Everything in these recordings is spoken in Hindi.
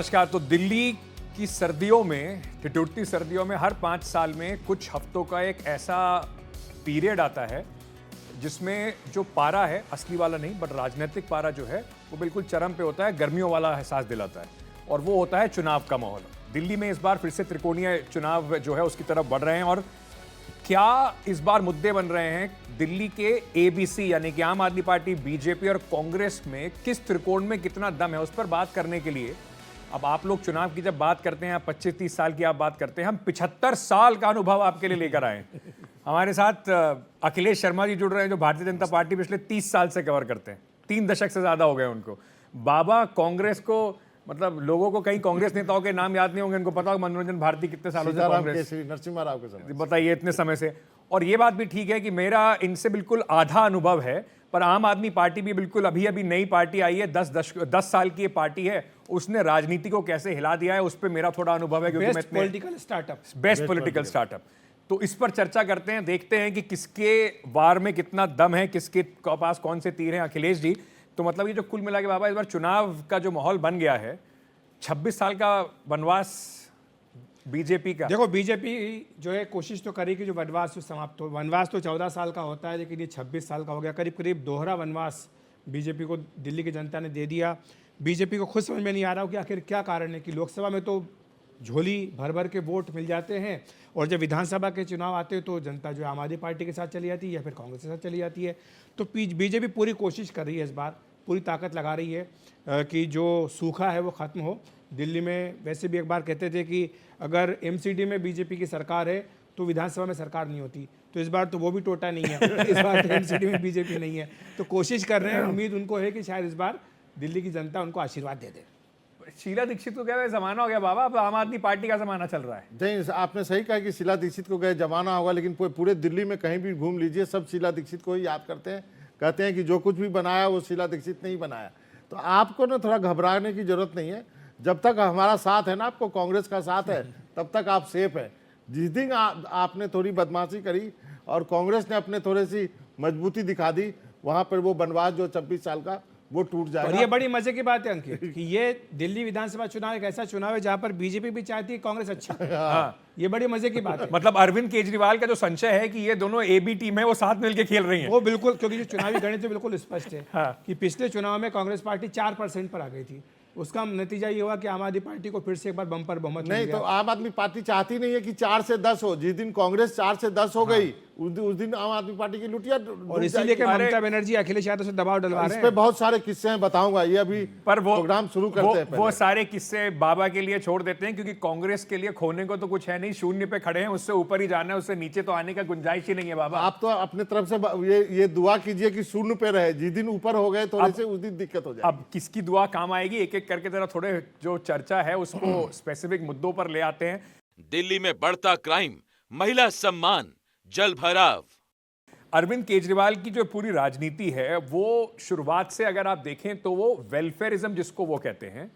नमस्कार। तो दिल्ली की सर्दियों में, ठिठुरती सर्दियों में हर 5 साल में कुछ हफ्तों का एक ऐसा पीरियड आता है जिसमें जो पारा है, असली वाला नहीं बट राजनीतिक पारा जो है वो बिल्कुल चरम पे होता है, गर्मियों वाला एहसास दिलाता है, और वो होता है चुनाव का माहौल। दिल्ली में इस बार फिर से त्रिकोणीय चुनाव जो है उसकी तरफ बढ़ रहे हैं। और क्या इस बार मुद्दे बन रहे हैं दिल्ली के एबीसी यानी कि आम आदमी पार्टी, बीजेपी और कांग्रेस में किस त्रिकोण में कितना दम है, उस पर बात करने के लिए अब आप लोग चुनाव की जब बात करते हैं, 25-30 साल की आप बात करते हैं, हम 75 साल का अनुभव आपके लिए लेकर आए। हमारे साथ अखिलेश शर्मा जी जुड़ रहे हैं जो भारतीय जनता पार्टी पिछले 30 साल से कवर करते हैं, 3 दशक से ज्यादा हो गए उनको। बाबा कांग्रेस को, मतलब लोगों को कई कांग्रेस नेताओं के नाम याद नहीं होंगे, उनको पता होगा मनोरंजन भारती कितने सालों से कांग्रेस, नरसिम्हा राव के समय, बताइए इतने समय से। और ये बात भी ठीक है कि मेरा इनसे बिल्कुल आधा अनुभव है, पर आम आदमी पार्टी भी बिल्कुल अभी अभी नई पार्टी आई है, 10 साल की ये पार्टी है, उसने राजनीति को कैसे हिला दिया है उस पर मेरा थोड़ा अनुभव है, क्योंकि बेस्ट पॉलिटिकल स्टार्टअप। तो इस पर चर्चा करते हैं, देखते हैं कि किसके वार में कितना दम है, किसके पास कौन से तीर हैं। अखिलेश जी, तो मतलब ये जो कुल मिला के बाबा इस बार चुनाव का जो माहौल बन गया है, 26 साल का वनवास बीजेपी का। देखो, बीजेपी जो है कोशिश तो करी कि जो वनवास जो समाप्त हो। वनवास तो 14 साल का होता है, लेकिन ये 26 साल का हो गया। करीब करीब दोहरा वनवास बीजेपी को दिल्ली की जनता ने दे दिया। बीजेपी को खुद समझ में नहीं आ रहा हो कि आखिर क्या कारण है कि लोकसभा में तो झोली भर भर के वोट मिल जाते हैं, और जब विधानसभा के चुनाव आते हैं तो जनता जो आम आदमी पार्टी के साथ चली जाती है या फिर कांग्रेस के साथ चली जाती है। तो बीजेपी पूरी कोशिश कर रही है, इस बार पूरी ताकत लगा रही है कि जो सूखा है वो ख़त्म हो। दिल्ली में वैसे भी एक बार कहते थे कि अगर एमसीडी में बीजेपी की सरकार है तो विधानसभा में सरकार नहीं होती, तो इस बार तो वो भी टोटा नहीं है। इस बार तो एमसीडी में बीजेपी नहीं है, तो कोशिश कर रहे हैं। उम्मीद उनको है कि शायद इस बार दिल्ली की जनता उनको आशीर्वाद दे दे। शीला दीक्षित को क्या जमाना हो गया बाबा, अब आम आदमी पार्टी का जमाना चल रहा है। नहीं, आपने सही कहा कि शीला दीक्षित को गए जमाना होगा, लेकिन पूरे दिल्ली में कहीं भी घूम लीजिए सब शीला दीक्षित को ही याद करते हैं, कहते हैं कि जो कुछ भी बनाया वो शीला दीक्षित ने ही बनाया। तो आपको ना थोड़ा घबराने की जरूरत नहीं है, जब तक हमारा साथ है ना, आपको कांग्रेस का साथ है, तब तक आप सेफ है। जिस दिन आपने थोड़ी बदमाशी करी और कांग्रेस ने अपने थोड़ी सी मजबूती दिखा दी, वहां पर वो बनवास जो 26 साल का वो टूट जाएगा। और ये बड़ी मजे की बात है अंकित कि ये दिल्ली विधानसभा चुनाव एक ऐसा चुनाव है जहां पर बीजेपी भी चाहती है कांग्रेस अच्छा। हाँ, ये बड़ी मजे की बात है। मतलब अरविंद केजरीवाल का जो संशय है कि ये दोनों एबी टीम है वो साथ मिलकर खेल रही हैं, वो बिल्कुल, क्योंकि जो चुनावी गणित बिल्कुल स्पष्ट है। हाँ। कि पिछले चुनाव में कांग्रेस पार्टी 4% पर आ गई थी, उसका नतीजा ये हुआ कि आम आदमी पार्टी को फिर से एक बार बम्पर बहुमत नहीं, तो आम आदमी पार्टी चाहती नहीं है कि 4 से 10 हो। जिस दिन कांग्रेस 4 से 10 हो गई, उस दिन आम आदमी पार्टी की लुटिया। और इसीलिए कि ममता बनर्जी अखिलेश यादव से दबाव डलवा रहे हैं। इस पे बहुत सारे किस्से हैं, बताऊंगा, ये अभी पर वो प्रोग्राम शुरू करते हैं। वो सारे किस्से बाबा के लिए छोड़ देते हैं, क्योंकि कांग्रेस के लिए खोने को तो कुछ है नहीं, शून्य पे खड़े हैं, उससे ऊपर ही जाना है, उससे नीचे तो आने का गुंजाइश ही नहीं है बाबा। आप तो अपने तरफ से ये दुआ कीजिए कि शून्य पे रहे, जिस दिन ऊपर हो गए थोड़े से उस दिन दिक्कत हो जाए। अब किसकी दुआ काम आएगी, एक एक करके जरा थोड़े जो चर्चा है उसको स्पेसिफिक मुद्दों पर ले आते हैं। दिल्ली में बढ़ता क्राइम, महिला सम्मान, जल भराव। अरविंद केजरीवाल की जो पूरी राजनीति है वो शुरुआत से अगर आप देखें तो वो वेलफेयरिज्म जिसको वो कहते हैं,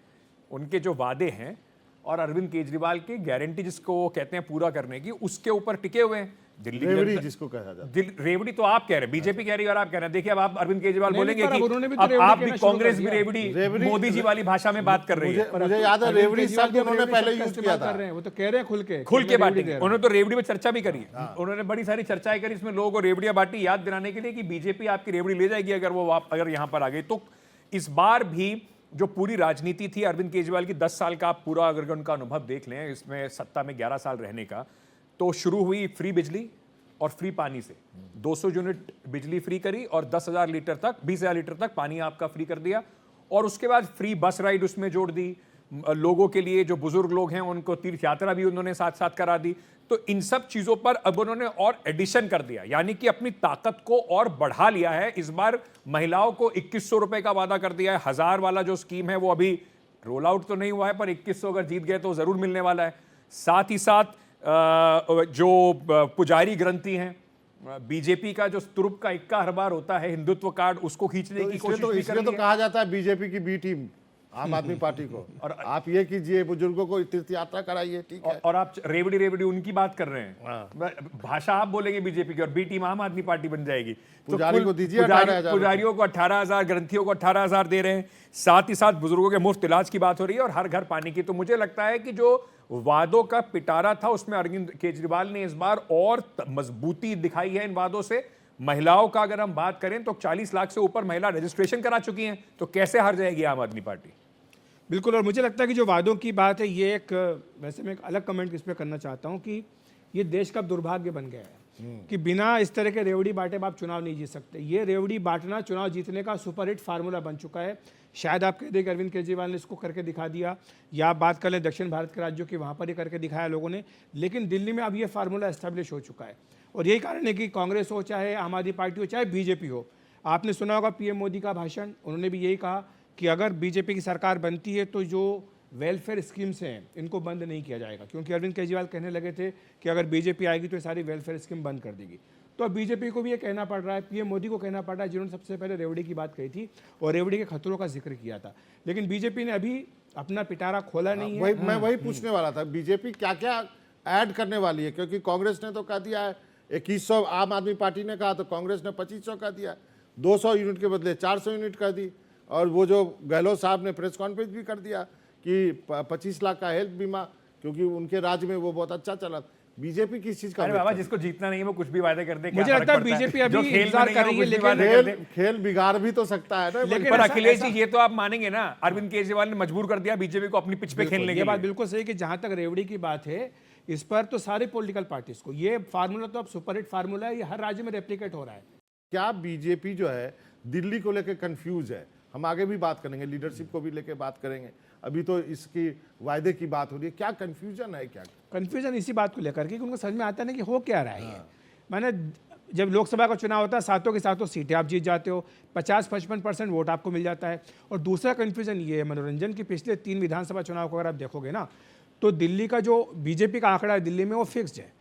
उनके जो वादे हैं और अरविंद केजरीवाल की गारंटी जिसको वो कहते हैं पूरा करने की, उसके ऊपर टिके हुए हैं। दिल्ली रेवड़ी जिसको कहा जाता है, रेवड़ी तो आप कह रहे हैं, बीजेपी कह रही है और आप कह रहे हैं। देखिए अब आप अरविंद केजरीवाल बोलेंगे कि अब आप भी कांग्रेस भी रेवड़ी मोदी जी वाली भाषा में बात कर रही है। मुझे याद है रेवड़ी शब्द उन्होंने पहले यूज किया था। वो तो कह रहे हैं खुल के बांटेंगे। उन्होंने तो रेवड़ी में चर्चा भी करी, उन्होंने बड़ी सारी चर्चाएं करी इसमें लोगों को रेवड़ियां बांटी, याद दिलाने के लिए कि बीजेपी आपकी रेवड़ी ले जाएगी अगर यहां पर आ गई। तो इस बार भी जो पूरी राजनीति थी अरविंद केजरीवाल की 10 साल का पूरा अगर उनका अनुभव देख लें, इसमें सत्ता में 11 साल रहने का, तो शुरू हुई फ्री बिजली और फ्री पानी से। 200 यूनिट बिजली फ्री करी और 10,000 लीटर तक, 20,000 लीटर तक पानी आपका फ्री कर दिया। और उसके बाद फ्री बस राइड उसमें जोड़ दी, लोगों के लिए जो बुजुर्ग लोग हैं उनको तीर्थ यात्रा भी उन्होंने साथ साथ करा दी। तो इन सब चीजों पर अब उन्होंने और एडिशन कर दिया, यानी कि अपनी ताकत को और बढ़ा लिया है। इस बार महिलाओं को 2100 रुपए का वादा कर दिया है। 1000 वाला जो स्कीम है वो अभी रोल आउट तो नहीं हुआ है, पर 2100 अगर जीत गए तो जरूर मिलने वाला है। साथ ही साथ जो पुजारी ग्रंथी हैं, बीजेपी का जो तुरुप का इक्का हर बार होता है हिंदुत्व कार्ड, उसको खींचने की कोशिश भी कर रही है। तो कहा जाता है बीजेपी की बी टीम आम आदमी पार्टी को। और आप ये कीजिए, बुजुर्गों को तीर्थ यात्रा कराइए, ठीक है। और आप रेवड़ी रेवड़ी उनकी बात कर रहे हैं, भाषा आप बोलेंगे बीजेपी की और बी टीम आम आदमी पार्टी बन जाएगी। पुजारी को दीजिए पुजारियों को 18,000, ग्रंथियों को 18,000 दे रहे हैं, साथ ही साथ बुजुर्गों के मुफ्त इलाज की बात हो रही है और हर घर पानी की। तो मुझे लगता है कि जो वादों का पिटारा था उसमें अरविंद केजरीवाल ने इस बार और मजबूती दिखाई है इन वादों से। महिलाओं का अगर हम बात करें तो 40 लाख से ऊपर महिला रजिस्ट्रेशन करा चुकी हैं, तो कैसे हार जाएगी आम आदमी पार्टी? बिल्कुल। और मुझे लगता है कि जो वादों की बात है, ये एक वैसे मैं एक अलग कमेंट इस पर करना चाहता हूँ कि ये देश का दुर्भाग्य बन गया है कि बिना इस तरह के रेवड़ी बांटे आप चुनाव नहीं जीत सकते। ये रेवड़ी बांटना चुनाव जीतने का सुपर हिट फार्मूला बन चुका है। शायद आप कह दें कि अरविंद केजरीवाल ने इसको करके दिखा दिया, या आप बात कर लें दक्षिण भारत के राज्यों की, वहाँ पर ही करके दिखाया लोगों ने, लेकिन दिल्ली में अब ये फार्मूला एस्टेब्लिश हो चुका है। और यही कारण है कि कांग्रेस हो, चाहे आम आदमी पार्टी हो, चाहे बीजेपी हो, आपने सुना होगा पीएम मोदी का भाषण, उन्होंने भी यही कहा कि अगर बीजेपी की सरकार बनती है तो जो वेलफेयर स्कीम्स हैं इनको बंद नहीं किया जाएगा, क्योंकि अरविंद केजरीवाल कहने लगे थे कि अगर बीजेपी आएगी तो ये सारी वेलफेयर स्कीम बंद कर देगी। तो अब बीजेपी को भी ये कहना पड़ रहा है, पीएम मोदी को कहना पड़ रहा है, जिन्होंने सबसे पहले रेवड़ी की बात कही थी और रेवड़ी के खतरों का जिक्र किया था, लेकिन बीजेपी ने अभी अपना पिटारा खोला नहीं है। मैं वही पूछने वाला था, बीजेपी क्या क्या ऐड करने वाली है, क्योंकि कांग्रेस ने तो कह दिया है 2100, आम आदमी पार्टी ने कहा तो कांग्रेस ने 2500 का दिया, 200 यूनिट के बदले 400 यूनिट कर दी, और वो जो गहलोत साहब ने प्रेस कॉन्फ्रेंस भी कर दिया कि 25 लाख का हेल्थ बीमा, क्योंकि उनके राज्य में वो बहुत अच्छा चला। बीजेपी किस चीज का? अरे बाबा, जिसको जीतना नहीं है वो कुछ भी वादे कर दे। मुझे लगता है बीजेपी अभी इंतजार कर रही है, लेकिन खेल बिगाड़ भी तो सकता है ना। लेकिन पर अखिलेश जी, ये तो आप मानेंगे ना, अरविंद केजरीवाल ने मजबूर कर दिया बीजेपी को अपनी पिच पे खेलने की। ये बात बिल्कुल सही कि जहां तक रेवड़ी की बात है, इस पर तो सारे पॉलिटिकल पार्टीज को ये फार्मूला तो अब सुपरहिट फार्मूला है, ये हर राज्य में रेप्लिकेट हो रहा है। क्या बीजेपी जो है दिल्ली को लेकर कंफ्यूज है? हम आगे भी बात करेंगे, लीडरशिप को भी लेकर बात करेंगे, अभी तो इसकी वायदे की बात हो रही है। क्या कंफ्यूजन है? क्या कंफ्यूजन इसी बात को लेकर के कि उनको समझ में आता नहीं कि हो क्या रहा है। मैंने जब लोकसभा का चुनाव होता है, सातों की सातों सीटें आप जीत जाते हो, 50-55% वोट आपको मिल जाता है। और दूसरा कंफ्यूजन ये है मनोरंजन की, पिछले 3 विधानसभा चुनाव को अगर आप देखोगे ना, तो दिल्ली का जो बीजेपी का आंकड़ा है दिल्ली में वो फिक्स्ड है,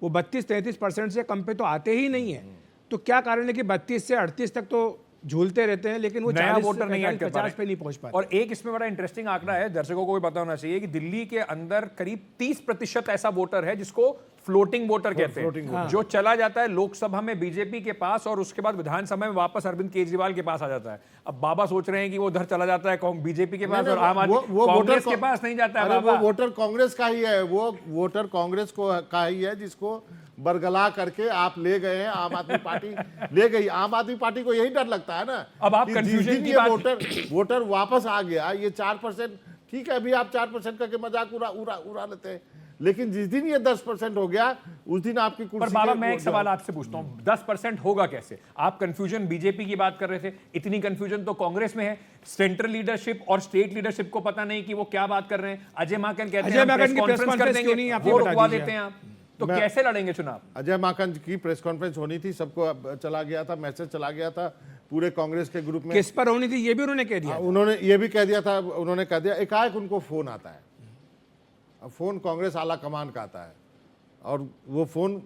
वो 32-33% से कम पे तो आते ही नहीं है। तो क्या कारण है कि 32 से 38 तक तो झूलते रहते हैं, लेकिन वो नया वोटर नहीं 50 पे नहीं पहुंच पाते। और एक इसमें बड़ा इंटरेस्टिंग आंकड़ा है, दर्शकों को भी पता होना चाहिए कि दिल्ली के अंदर करीब 30% ऐसा वोटर है जिसको फ्लोटिंग वोटर कहते हैं, जो चला जाता है लोकसभा में बीजेपी के पास और उसके बाद विधानसभा में वापस अरविंद केजरीवाल के पास आ जाता है। अब बाबा सोच रहे हैं कि वो उधर चला जाता है बीजेपी के पास और आम आदमी कांग्रेस के पास नहीं जाता है। वो वोटर कांग्रेस का ही है, वो वोटर कांग्रेस को का ही है जिसको बरगला करके आप ले गए हैं, आम आदमी पार्टी ले गई। आम आदमी पार्टी को यही डर लगता है ना। अब आप कंफ्यूजन की बात, वोटर वापस आ गया, ये 4%, ठीक है, अभी आप 4% करके मजाक उड़ा लेते हैं, लेकिन जिस दिन ये 10% हो गया उस दिन आपकी कुर्सी। पर बाबा, मैं एक सवाल आपसे पूछता हूं, 10% होगा कैसे? आप कंफ्यूजन बीजेपी की बात कर रहे थे, इतनी कंफ्यूजन तो कांग्रेस में है। सेंट्रल लीडरशिप और स्टेट लीडरशिप को पता नहीं कि वो क्या बात कर रहे हैं। अजय माकन कहते हैं प्रेस कॉन्फ्रेंस कर देंगे, वो रुकवा देते हैं आप, तो कैसे लड़ेंगे चुनाव? अजय माकन की प्रेस कॉन्फ्रेंस होनी थी, सबको चला गया था, मैसेज चला गया था पूरे कांग्रेस के ग्रुप में। किस पर होनी थी ये भी उन्होंने कह दिया। उन्होंने ये भी कह दिया था, उन्होंने कह दिया, एकाएक उनको फोन आता है, फोन कांग्रेस आला कमान का आता है, और वो फोन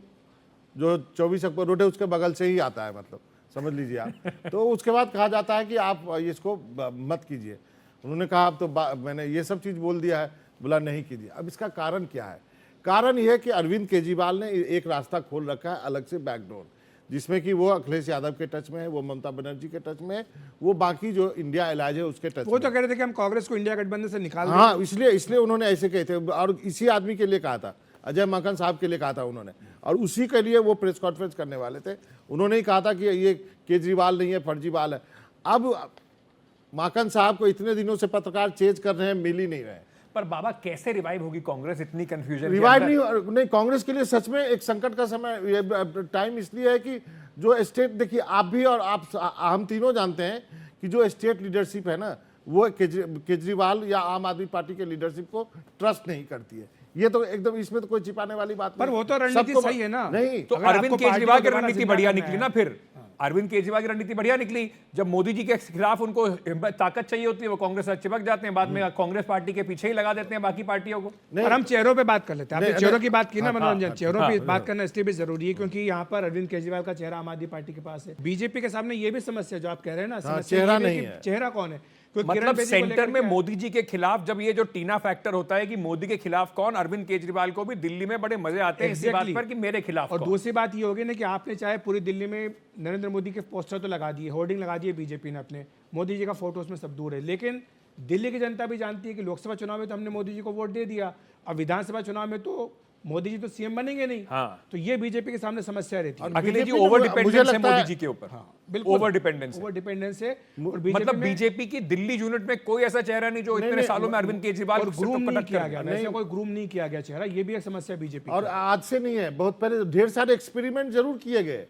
जो 24 अक्टूबर उसके बगल से ही आता है, मतलब समझ लीजिए आप। तो उसके बाद कहा जाता है कि आप इसको मत कीजिए। उन्होंने कहा अब तो मैंने ये सब चीज़ बोल दिया है, बोला नहीं कीजिए। अब इसका कारण क्या है? कारण यह है कि अरविंद केजरीवाल ने एक रास्ता खोल रखा है अलग से, बैकडोर, जिसमें कि वो अखिलेश यादव के टच में है, वो ममता बनर्जी के टच में है, वो बाकी जो इंडिया अलायंस है उसके टच में। वो तो कह रहे थे कि हम कांग्रेस को इंडिया गठबंधन से निकाल दें। हाँ, इसलिए उन्होंने ऐसे कहे थे, और इसी आदमी के लिए कहा था, अजय माकन साहब के लिए कहा था उन्होंने, और उसी के लिए वो प्रेस कॉन्फ्रेंस करने वाले थे। उन्होंने ही कहा था कि ये केजरीवाल नहीं है, फर्जीवाल है। अब माकन साहब को इतने दिनों से पत्रकार चेंज कर रहे हैं, मिल ही नहीं रहे। पर बाबा, कैसे रिवाइव होगी कांग्रेस इतनी कंफ्यूजन? रिवाइव नहीं, कांग्रेस के लिए सच में एक संकट का समय, टाइम इसलिए है कि जो स्टेट, देखिए आप भी और आप, हम तीनों जानते हैं कि जो स्टेट लीडरशिप है ना, वो केजरीवाल या आम आदमी पार्टी के लीडरशिप को ट्रस्ट नहीं करती है। ये तो एकदम, इसमें तो कोई छिपाने वाली बात नहीं। पर वो तो रणनीति सही है ना। नहीं तो अरविंद केजरीवाल की रणनीति बढ़िया निकली ना। फिर अरविंद केजरीवाल की रणनीति बढ़िया निकली, जब मोदी जी के खिलाफ उनको ताकत चाहिए होती है वो कांग्रेस से चिपक जाते हैं, बाद में कांग्रेस पार्टी के पीछे ही लगा देते हैं बाकी पार्टियों को। और हम चेहरों पे बात कर लेते हैं। आपने चेहरों की बात की ना मनोरंजन, चेहरों पे बात करना इसलिए भी जरूरी है क्योंकि यहाँ पर अरविंद केजरीवाल का चेहरा आम आदमी पार्टी के पास है। बीजेपी के सामने ये भी समस्या जो आप कह रहे हैं ना, समस्या चेहरा नहीं है। चेहरा कौन है? क्योंकि किरण मतलब बेदी को सेंटर लेकर में के- मोदी जी के खिलाफ जब ये जो टीना फैक्टर होता है कि मोदी के खिलाफ कौन, अरविंद केजरीवाल को भी दिल्ली में बड़े मजे आते हैं इसी बात Exactly. पर कि मेरे खिलाफ और कौन। दूसरी बात ये होगी ना कि आपने चाहे पूरी दिल्ली में नरेंद्र मोदी के पोस्टर तो लगा दिए, होर्डिंग लगा दिए बीजेपी ने अपने, मोदी जी का फोटो उसमें सब दूर है, लेकिन दिल्ली की जनता भी जानती है कि लोकसभा चुनाव में तो हमने मोदी जी को वोट दे दिया, अब विधानसभा चुनाव में तो मोदी जी तो सीएम बनेंगे नहीं। हाँ। तो ये बीजेपी के सामने समस्या रहती है। अखिलेश जी बीजेपी ने ओवर मुझे डिपेंडेंस है लगता मोदी है- जी के ऊपर। बिल्कुल ओवर डिपेंडेंस है। ओवर डिपेंडेंस है और मतलब में- बीजेपी की दिल्ली यूनिट में कोई ऐसा चेहरा नहीं जो इतने सालों में अरविंद केजरीवाल और से तो ग्रूम नहीं कनेक्ट किया कर गया, गया। वैसे कोई ग्रूम नहीं किया गया चेहरा, ये भी एक समस्या बीजेपी और आज से नहीं है, बहुत पहले ढेर सारे एक्सपेरिमेंट जरूर किए गए,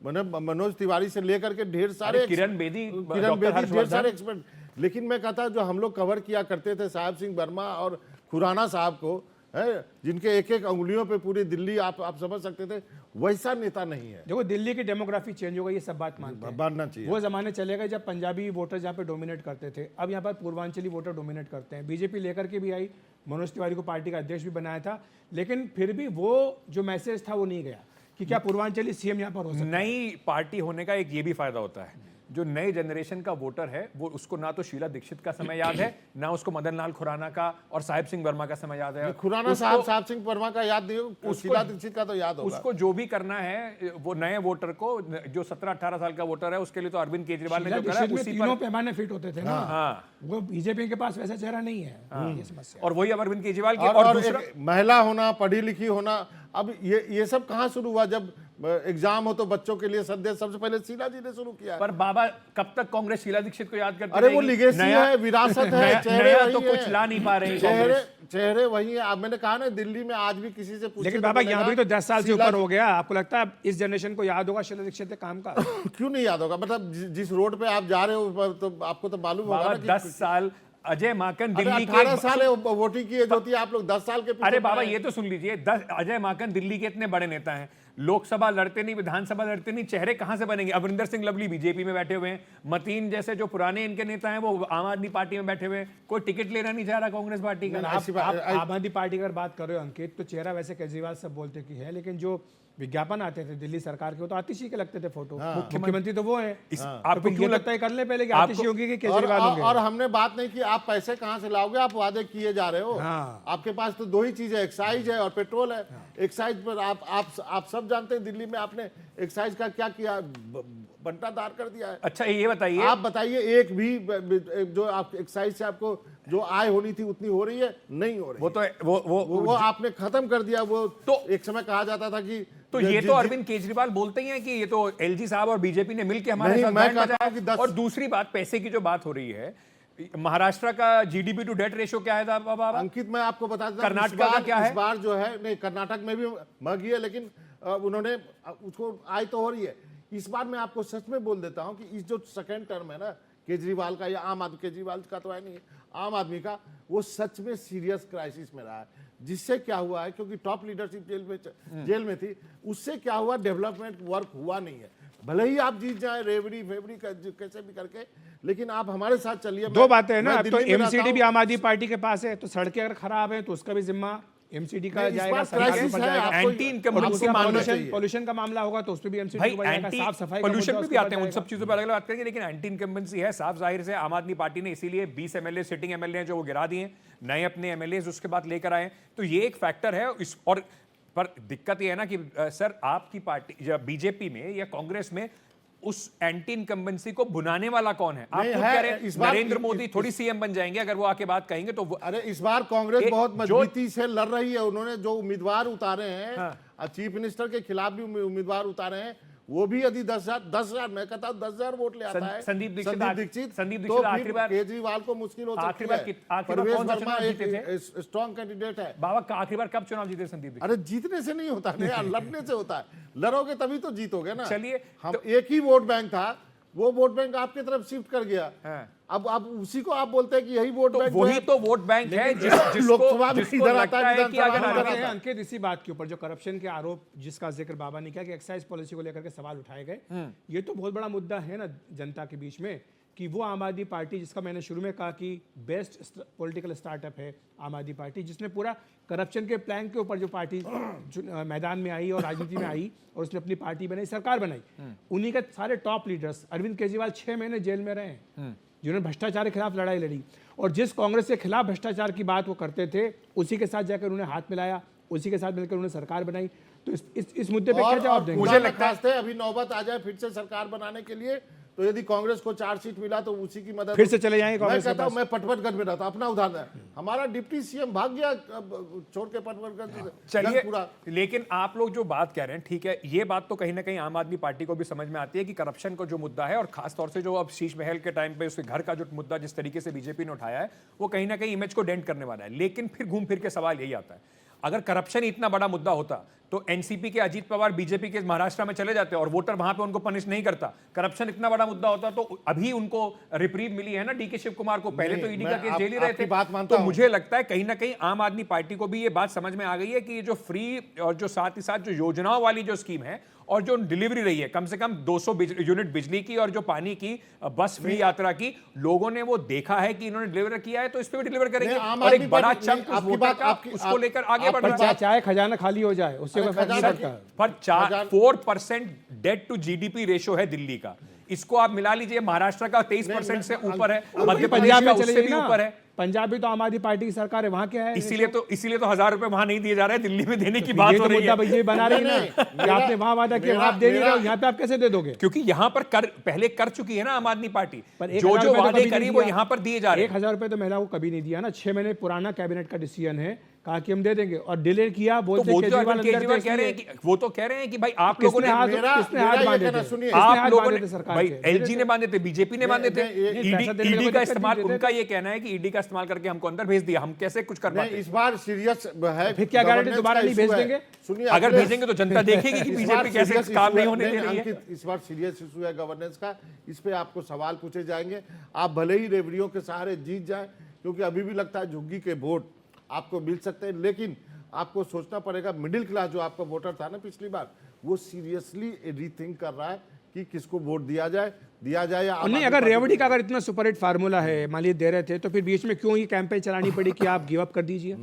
मैंने मनोज तिवारी से लेकर के ढेर सारे किरण बेदी, किरण डॉक्टर बेदी, ढेर हर्षवर्धन। सारे एक्सपेरिमेंट। लेकिन मैं कहता जो हम लोग कवर किया करते थे साहब सिंह वर्मा और खुराना साहब को, है जिनके एक एक उंगलियों पे पूरी दिल्ली आप समझ सकते थे, वैसा नेता नहीं है। देखो दिल्ली की डेमोग्राफी चेंज हो गई, ये सब बात मानते हैं। बढ़ना चाहिए। वो जमाने चले गए जब पंजाबी वोटर जहाँ पे डोमिनेट करते थे, अब यहाँ पर पूर्वांचली वोटर डोमिनेट करते हैं। बीजेपी लेकर के भी आई, मनोज तिवारी को पार्टी का अध्यक्ष भी बनाया था, लेकिन फिर भी वो जो मैसेज था वो नहीं गया कि क्या पूर्वांचली सीएम यहाँ पर हो सकता है। नई पार्टी होने का एक ये भी फायदा होता है, जो नए जनरेशन का वोटर है वो उसको ना तो शीला दीक्षित का समय याद है, ना उसको मदन लाल खुराना का और साहिब सिंह वर्मा का समय याद है। खुराना साहब, साहब सिंह वर्मा का याद नहीं हो, शीला दीक्षित का तो याद होगा। उसको जो भी करना है वो नए वोटर को, जो 17-18 साल का वोटर है उसके लिए तो अरविंद केजरीवाल ने शीला जो करा दीक्षित में उसी तीनों पर। पैमाने फिट होते थे ना, हाँ, वो बीजेपी के पास वैसा चेहरा नहीं है, ये समस्या। और वही अब अरविंद केजरीवाल की। और दूसरा एक महिला होना, पढ़ी लिखी होना, अब ये सब कहाँ शुरू हुआ? जब एग्जाम हो तो बच्चों के लिए संदेश सबसे पहले शीला जी ने शुरू किया। पर बाबा कब तक कांग्रेस शीला दीक्षित को याद करती अरे वो रहेगी? लिगेसी नया- है, विरासत है, नया- चेहरे नया वही तो हैं। कुछ ला नहीं पा रही चेहरे कांग्रेस। चेहरे वही है। अब मैंने कहा ना, दिल्ली में आज भी किसी से पूछे लेकिन तो बाबा बोलेगा, यहाँ भी तो 10 साल से शीला ऊपर हो गया, आपको लगता है इस जनरेशन को याद होगा शीला दीक्षित के काम का? क्यों नहीं याद होगा? मतलब जिस रोड पे आप जा रहे हो तो आपको तो मालूम होगा बाबा ना कि 10 साल अजय माकन अरे दिल्ली 18 के। साल है वोटिंग की एज होती है, आप लोग 10 साल के पीछे अरे बाबा पड़े हैं। ये तो सुन लीजिए, अजय माकन दिल्ली के इतने बड़े नेता हैं, लोकसभा लड़ते नहीं, विधानसभा लड़ते नहीं, चेहरे कहां से बनेंगे? अमरिंदर सिंह लवली बीजेपी में बैठे हुए हैं, मतीन जैसे जो पुराने इनके नेता हैं वो आम आदमी पार्टी में बैठे हुए हैं, कोई टिकट लेना नहीं चाह रहा कांग्रेस पार्टी का। ऐसी बात- आप आम आदमी पार्टी की अगर बात कर रहे हो अंकित, तो चेहरा वैसे केजरीवाल सब बोलते कि है, लेकिन जो विज्ञापन आते थे दिल्ली सरकार के, वो तो आतिशी के लगते थे फोटो। मुख्यमंत्री तो वो है। आपको क्यों लगता है कर ले पहले कि आतिशी होगी कि केजरीवाल होंगे? और हमने बात नहीं की आप पैसे कहां से लाओगे, आप वादे किए जा रहे हो। हाँ। आपके पास तो दो ही चीज है, एक्साइज है और पेट्रोल है। एक्साइज पर आप सब जानते हैं दिल्ली में आपने एक्साइज का क्या किया, बंटाधार कर दिया है। अच्छा ये बताइए, आप बताइए, एक भी जो आप एक्साइज से आपको जो आय होनी थी उतनी हो रही है? नहीं हो रही। वो तो वो आपने खत्म कर दिया। वो तो- एक समय कहा जाता था कि तो ये तो अरविंद केजरीवाल बोलते ही हैं कि ये तो एलजी साहब और बीजेपी ने मिलकर हमारे नहीं, साथ मैं बैंड कहता बजाया। हूं कि 10 और दूसरी बात, पैसे की जो बात हो रही है, महाराष्ट्र का जीडीपी टू डेट रेशियो क्या है बाबा? अंकित, मैं आपको बता देता हूं, कर्नाटक इस का बार- क्या है? इस बार जो है, नहीं कर्नाटक में भी महंगी है, लेकिन उन्होंने उसको आय तो हो रही है। इस बार मैं आपको सच में बोल देता हूं कि इस जो सेकंड टर्म है ना केजरीवाल का, या आम आदमी, केजरीवाल का तो है नहीं, आम आदमी का, वो सच में सीरियस क्राइसिस में रहा है। जिससे क्या हुआ है, क्योंकि टॉप लीडरशिप जेल में थी, उससे क्या हुआ, डेवलपमेंट वर्क हुआ नहीं है। भले ही आप जीत जाए रेवड़ी फेवड़ी कैसे भी करके, लेकिन आप हमारे साथ चलिए। दो बातें है ना, मैं अब तो दिल्ली में रहता एमसीडी भी हूं। आम आदमी पार्टी के पास है, तो सड़कें अगर खराब है तो उसका भी जिम्मा एमसीडी का नहीं, इस जाएगा, बार सरकार के crisis ऊपर है, जाएगा। आपको- एंटी इनकम और आपको दूसरा मानना पॉल्यूशन चाहिए। पॉल्यूशन का मामला होगा तो उस पर भी एमसीडी भाई को जाएगा, एंटी साफ सफाई का पोल्यूशन मुद्दा पे उसके भी आते हैं, ऊपर उन सब जाएगा। चीजों पर अलग अलग बात करेंगे, लेकिन एंटी इनकम्बेंसी है साफ जाहिर से। आम आदमी पार्टी ने इसीलिए 20 एमएलए सिटिंग एमएलए जो वो गिरा दिए, नए अपने एमएलए उसके बाद लेकर आए, तो ये एक फैक्टर है। और पर दिक्कत ये है ना कि सर आपकी पार्टी या बीजेपी में या कांग्रेस में उस एंटी इनकम्बेंसी को भुनाने वाला कौन है? आप नहीं खुद है, कह रहे हैं इस बार- नरेंद्र मोदी थोड़ी सीएम बन जाएंगे अगर वो आके बात कहेंगे तो अरे इस बार कांग्रेस एक बहुत जो- मजबूती से लड़ रही है। उन्होंने जो उम्मीदवार उतारे हैं, हाँ। चीफ मिनिस्टर के खिलाफ भी उम्मीदवार उतारे हैं, वो भी यदि 10,000 मैं कहता हूँ 10,000 वोट ले आता है संदीप दीक्षित संदीप दीक्षित तो आखिरी फिर बार- केजरीवाल को मुश्किल हो आखिरी सकती बार है। आखिरी बार परवेश कौन सा वर्मा चुनाव जीते एक स्ट्रॉन्ग कैंडिडेट है। बाबा का आखिरी बार कब चुनाव जीते संदीप दीक्षित? अरे जीतने से नहीं होता ना यार, लड़ने से होता है। लड़ोगे तभी तो जीतोगे ना। चलिए, हम तो- एक ही वोट बैंक था, वो वोट बैंक आपकी तरफ शिफ्ट कर गया। हाँ। अब उसी को आप बोलते हैं कि यही वोट तो बैंक वही तो वोट बैंक है लोकसभा में जिसको इधर आता लगता है, है कि विधानसभा अगर में बात उधर है आता अंकित इसी बात के ऊपर जो करप्शन के आरोप जिसका जिक्र बाबा ने किया कि एक्साइज पॉलिसी को लेकर के सवाल उठाए गए, ये तो बहुत बड़ा मुद्दा है ना जनता के बीच में कि वो आम आदमी पार्टी जिसका मैंने शुरू में कहा कि बेस्ट पॉलिटिकल स्टार्टअप है आम आदमी पार्टी, जिसने पूरा करप्शन के प्लान के ऊपर जो पार्टी मैदान में आई और राजनीति में आई और उसने अपनी पार्टी बनाई, सरकार बनाई, उन्हीं के सारे टॉप लीडर्स। अरविंद केजरीवाल 6 महीने जेल में रहे हैं, जिन्होंने भ्रष्टाचार के खिलाफ लड़ाई लड़ी, और जिस कांग्रेस के खिलाफ भ्रष्टाचार की बात वो करते थे उसी के साथ जाकर उन्होंने हाथ मिलाया, उसी के साथ मिलकर उन्होंने सरकार बनाई। तो इस मुद्दे पे क्या जवाब देंगे? मुझे लगता है अभी नौबत आ जाए फिर से सरकार बनाने के लिए, तो यदि कांग्रेस को 4 सीट मिला तो उसी की मदद फिर से चले जाएंगे मैं कांग्रेस के कहता हूं, पास? मैं पटवरगढ़ में रहता, अपना उदाहरण है, हमारा डिप्टी सीएम भाग गया छोड़ के पटवरगढ़। चलिए, पूरा लेकिन आप लोग जो बात कह रहे हैं ठीक है, ये बात तो कहीं ना कहीं आम आदमी पार्टी को भी समझ में आती है कि करप्शन का जो मुद्दा है, और खास तौर से जो अब शीश महल के टाइम पे उसके घर का जो मुद्दा जिस तरीके से बीजेपी ने उठाया है वो कहीं ना कहीं इमेज को डेंट करने वाला है। लेकिन फिर घूम फिर के सवाल यही आता है, अगर करप्शन इतना बड़ा मुद्दा होता तो एनसीपी के अजीत पवार बीजेपी के महाराष्ट्र में चले जाते और वोटर वहां पे उनको पनिश नहीं करता। करप्शन इतना बड़ा मुद्दा होता तो अभी उनको रिप्रीव मिली है ना डीके शिव कुमार को, पहले तो ईडी का केस झेल ही रहे थे। बात मानता तो मुझे लगता है कहीं ना कहीं आम आदमी पार्टी को भी ये बात समझ में आ गई है कि ये जो फ्री और जो साथ ही साथ जो योजनाओं वाली जो स्कीम है और जो डिलीवरी रही है कम से कम 200 यूनिट बिजली की और जो पानी की बस फ्री यात्रा की, लोगों ने वो देखा है कि इन्होंने डिलीवर किया है तो इस पे भी डिलीवर करेंगे। और एक बड़ा चंक उस वोटर का उसको लेकर आगे बढ़ रहा है। चाहे खजाना खाली हो जाए उससे कोई फर्क नहीं पड़ता। पर 4% डेट टू जीडीपी रेशो है दिल्ली का, इसको आप मिला लीजिए, महाराष्ट्र का 23% से ऊपर है, मध्य प्रदेश पंजाब का में उससे चले भी ना, ऊपर है। पंजाब में तो आम आदमी पार्टी की सरकार है, वहां क्या है? इसीलिए तो 1000 रुपए वहां नहीं दिए जा रहे हैं, दिल्ली में देने की बात ये हो तो रही मुद्दा है। बीजेपी बना रही है ना कि आपने वहां वादा किया आप दे नहीं रहे हो, यहाँ पे आप कैसे दे दोगे? क्योंकि यहाँ पर कर पहले कर चुकी है ना आम आदमी पार्टी, पर जो 1000 जो रुपए तो वादे कभी करी नहीं वो दिया। यहाँ पर दिए जा रहे हैं। 1000 रुपए तो महिला को कभी नहीं दिया ना, 6 महीने पुराना कैबिनेट का डिसीजन है, कहा कि हम दे देंगे और डिले किया, तो बोलते वो तो केजरीवाल अरविंद केजरीवाल कह रहे हैं कि वो तो कह रहे हैं कि भाई आप लोगों ने किसने हाथ बांधे थे? सुनिए, किसने आप हाथ लोगों बांधे ने थे सरकार भाई के? एलजी ने बांधे थे, बीजेपी ने बांधे थे, पैसा देने में ईडी कोई का दिक्कत इस्तेमाल, नहीं देते उनका ये कहना है कि ईडी का इस्तेमाल करके हमको अंदर भेज दिया, हम कैसे कुछ कर पाते। इस बार सीरियस है, फिर क्या गारंटी दोबारा नहीं भेज देंगे? सुनिए, अगर भेजेंगे तो जनता देखेगी कि बीजेपी कैसे काम नहीं होने दे रही है। इस बार सीरियस इशू है गवर्नेंस का, इस पे आपको सवाल पूछे जाएंगे। आप भले ही रेवड़ियों के सहारे जीत जाए, क्योंकि अभी भी लगता है झुग्गी के वोट आपको मिल सकते हैं, लेकिन आपको सोचना पड़ेगा मिडिल क्लास जो आपका वोटर था ना पिछली बार, वो सीरियसली रीथिंक कर रहा है कि किसको वोट दिया जाए या नहीं। अगर रेवड़ी का अगर इतना सुपरहिट फार्मूला है, मान लीजिए दे रहे थे, तो फिर बीच में क्यों ये कैंपेन चलानी पड़ी कि आप गिव अप कर दीजिए?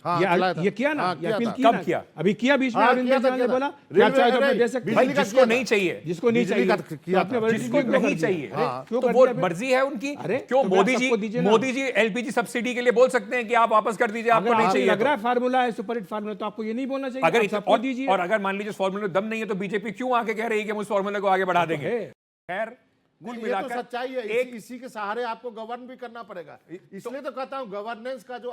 हाँ, ये किया ना, हाँ, ये अपील था। की कब ना? किया? अभी किया बीच में, हाँ, अरविंद किया था, केजरीवाल ने किया था। बोला रेलवे- क्या चाहे तो अरे, मैं दे सकते बिजली भाई हैं। का जिसको किया नहीं था। चाहिए, जिसको नहीं बिजली चाहिए का किया आपने था। वर्दी जिसको क्यों कर नहीं दी? चाहिए अरे, क्यों तो कर वो दिया फिर? मर्जी है उनकी। अरे, क्यों तो मोदी सबको दीजिए जी ना। मोदी जी एलपीजी सब्सिडी के लिए बोल सकते हैं कि आप वापस कर दीजिए, आपको अगर नहीं आपको चाहिए लग रहा तो। है फार्मूला है सुपरहिट फार्मूला, तो आपको ये नहीं बोलना चाहिए, अगर आप इतना- सबको दीजिए। और अगर मान लीजिए इस फॉर्मूले में दम नहीं है तो बीजेपी क्यों आके कह रही है कि हम उस फॉर्मूले को आगे बढ़ा देंगे? है। खैर कुल ये तो मिलाकर सच्चाई है, एक इसी के सहारे आपको गवर्न भी करना पड़ेगा। इसलिए तो कहता हूं गवर्नेंस का जो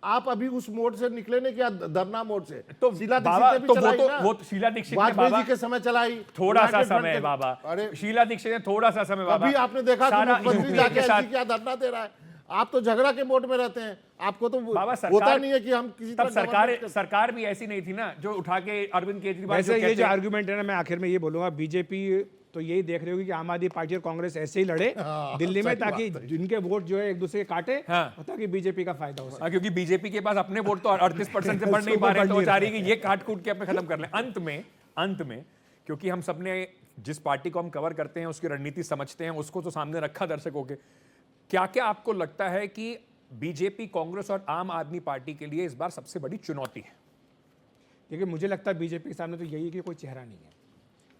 आप अभी उस मोड से निकले नहीं किया, धरना मोड से, तो शीला बाबा दीक्षित ने भी तो चलाई ना। वो शीला दीक्षित ने वाजपेयी बाबा जी के समय चलाई, थोड़ा सा यूनाइटेड फ्रंट समय के- बाबा, अरे शीला दीक्षित ने थोड़ा सा समय बाबा, अभी आपने देखा कि सारा मुख्यमंत्री यूपीए जाके के साथ ऐसी क्या धरना दे रहा है। आप तो झगड़ा के मोड में रहते हैं, आपको तो बाबा होता सरकार नहीं है कि हम किसी तब तरह सरकार भी ऐसी नहीं थी ना जो उठा के अरविंद केजरीवाल वैसे जो ये कहते जो हैं- आर्गुमेंट है ना, मैं आखिर में ये बोलूंगा, बीजेपी तो यही देख रही होगी कि आम आदमी पार्टी और कांग्रेस ऐसे ही लड़े दिल्ली में, ताकि जिनके वोट जो है एक दूसरे के काटे, हाँ। ताकि बीजेपी का फायदा हो सके। क्योंकि बीजेपी के पास अपने वोट तो 38% से बढ़ नहीं पा रहे, तो वो चाह रही है कि ये काट कूट के अपने खत्म कर लें। अंत में क्योंकि हम सबने जिस पार्टी को हम कवर करते हैं उसकी रणनीति समझते हैं, उसको तो सामने रखा दर्शकों के, क्या क्या आपको लगता है कि बीजेपी, कांग्रेस और आम आदमी पार्टी के लिए इस बार सबसे बड़ी चुनौती है? देखिए, मुझे लगता है बीजेपी के सामने तो यही है कि कोई चेहरा नहीं है।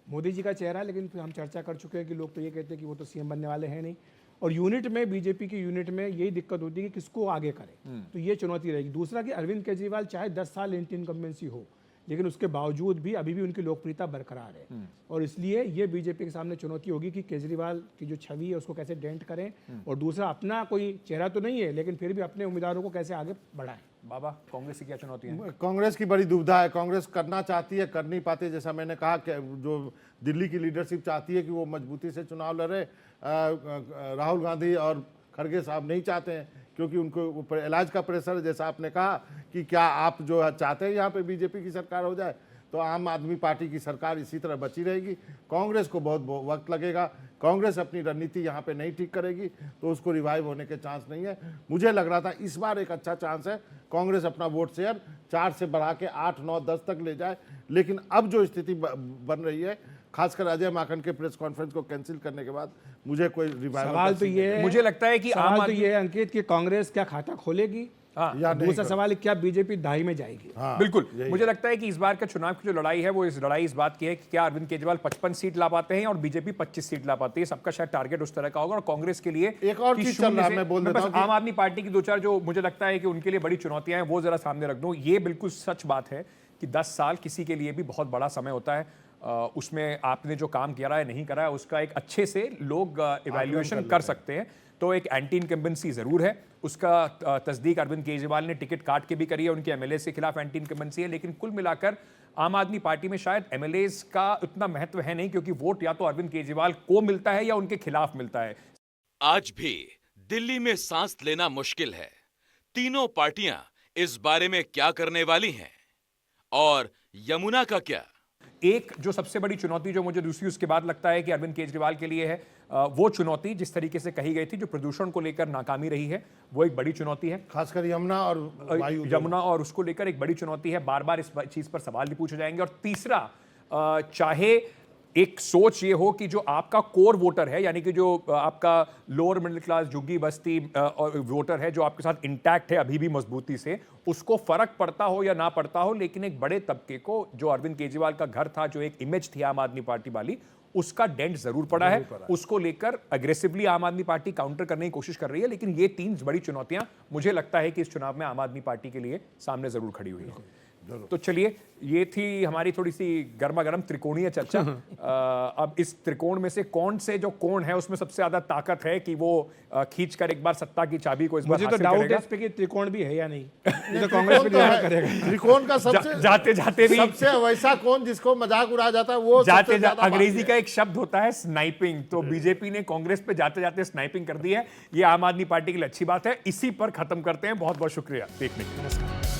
मोदी जी का चेहरा है, लेकिन फिर हम चर्चा कर चुके हैं कि लोग तो ये कहते हैं कि वो तो सीएम बनने वाले हैं नहीं। और यूनिट में, बीजेपी की यूनिट में यही दिक्कत होती है कि किसको आगे करे, तो ये चुनौती रहेगी। दूसरा कि अरविंद केजरीवाल चाहे 10 साल एंटी इनकम्बेंसी हो, लेकिन उसके बावजूद भी अभी भी उनकी लोकप्रियता बरकरार है, और इसलिए ये बीजेपी के सामने चुनौती होगी कि केजरीवाल की जो छवि है उसको कैसे डेंट करें, और दूसरा अपना कोई चेहरा तो नहीं है लेकिन फिर भी अपने उम्मीदवारों को कैसे आगे बढ़ाएं। बाबा, कांग्रेस की क्या चुनौती है? कांग्रेस की बड़ी दुविधा है। कांग्रेस करना चाहती है, कर नहीं पाती। जैसा मैंने कहा कि जो दिल्ली की लीडरशिप चाहती है कि वो मजबूती से चुनाव लड़े, राहुल गांधी और खड़गे साहब नहीं चाहते हैं, क्योंकि उनको ऊपर इलाज का प्रेशर है। जैसा आपने कहा कि क्या आप जो चाहते हैं यहाँ पे बीजेपी की सरकार हो जाए, तो आम आदमी पार्टी की सरकार इसी तरह बची रहेगी। कांग्रेस को बहुत वक्त लगेगा। कांग्रेस अपनी रणनीति यहाँ पे नहीं ठीक करेगी तो उसको रिवाइव होने के चांस नहीं है। मुझे लग रहा था इस बार एक अच्छा चांस है, कांग्रेस अपना वोट शेयर 4 से बढ़ा के 8, 9, 10 तक ले जाए। लेकिन अब जो स्थिति बन रही है, खासकर अजय माकन के प्रेस कॉन्फ्रेंस को कैंसिल करने के बाद, मुझे कोई रिवाइवल सवाल तो ये है, मुझे लगता है कि सवाल तो ये है अंकित कि कांग्रेस क्या खाता खोलेगी या नहीं दूसरा करो। सवाल है, क्या बीजेपी दाई में जाएगी? हाँ, बिल्कुल, यही मुझे लगता है कि इस बार का चुनाव की जो लड़ाई है वो इस बात की है कि क्या अरविंद केजरीवाल 55 सीट ला पाते हैं और बीजेपी 25 सीट ला पाती है। सबका शायद टारगेट उस तरह का होगा। और कांग्रेस के लिए एक और कि चीज चल शून्य रहा है, से- मैं बोल मैं देता बस हूं कि- आम आदमी पार्टी की दो चार जो मुझे लगता है कि उनके लिए बड़ी चुनौतियां हैं वो जरा सामने रख दूं। ये बिल्कुल सच बात है कि 10 साल किसी के लिए भी बहुत बड़ा समय होता है। उसमें आपने जो काम किया है नहीं करा है उसका एक अच्छे से लोग इवैल्यूएशन कर सकते हैं। तो एक एंटी इनकम्बेंसी जरूर है, उसका तस्दीक अरविंद केजरीवाल ने टिकट काट के भी करी है। उनके एमएलए के खिलाफ एंटी इनकम्बेंसी है, लेकिन कुल मिलाकर आम आदमी पार्टी में शायद एमएलए का उतना महत्व है नहीं, क्योंकि वोट या तो अरविंद केजरीवाल को मिलता है या उनके खिलाफ मिलता है। आज भी दिल्ली में सांस लेना मुश्किल है। तीनों पार्टियां इस बारे में क्या करने वाली हैं और यमुना का क्या? एक जो सबसे बड़ी चुनौती जो मुझे दूसरी उसके बाद लगता है कि अरविंद केजरीवाल के लिए है, वो चुनौती जिस तरीके से कही गई थी, जो प्रदूषण को लेकर नाकामी रही है, वो एक बड़ी चुनौती है। खासकर यमुना और वायु यमुना और उसको लेकर एक बड़ी चुनौती है। बार बार इस चीज पर सवाल भी पूछे जाएंगे। और तीसरा, चाहे एक सोच ये हो कि जो आपका कोर वोटर है, यानी कि जो आपका लोअर मिडिल क्लास झुग्गी बस्ती वोटर है, जो आपके साथ इंटैक्ट है अभी भी मजबूती से, उसको फर्क पड़ता हो या ना पड़ता हो, लेकिन एक बड़े तबके को, जो अरविंद केजरीवाल का घर था, जो एक इमेज थी आम आदमी पार्टी वाली, उसका डेंट जरूर पड़ा है। उसको लेकर अग्रेसिवली आम आदमी पार्टी काउंटर करने की कोशिश कर रही है। लेकिन ये तीन बड़ी चुनौतियां मुझे लगता है कि इस चुनाव में आम आदमी पार्टी के लिए सामने जरूर खड़ी हुई है। तो चलिए, ये थी हमारी थोड़ी सी गर्मा गर्म त्रिकोणीय चर्चा। अब इस त्रिकोण में से कौन से जो कोण है उसमें सबसे ज्यादा ताकत है कि वो खींच कर एक बार सत्ता की चाबी को इस बार मुझे तो हासिल डाउट है करेगा। इस पे कि त्रिकोण भी है या नहीं। ये तो कांग्रेस पे त्रिकोण तो निर्भर है। करेगा। त्रिकोण का सबसे जाते जाते भी सबसे वैसा कौन जिसको मजाक उड़ाया जाता है वो जाते सबसे ज्यादा अंग्रेजी बाकी का है। एक शब्द होता है स्नाइपिंग। तो बीजेपी ने कांग्रेस पे जाते जाते स्नाइपिंग कर दी है। ये आम आदमी पार्टी के लिए अच्छी बात है। इसी पर खत्म करते हैं। बहुत बहुत शुक्रिया देखने के लिए। नमस्कार।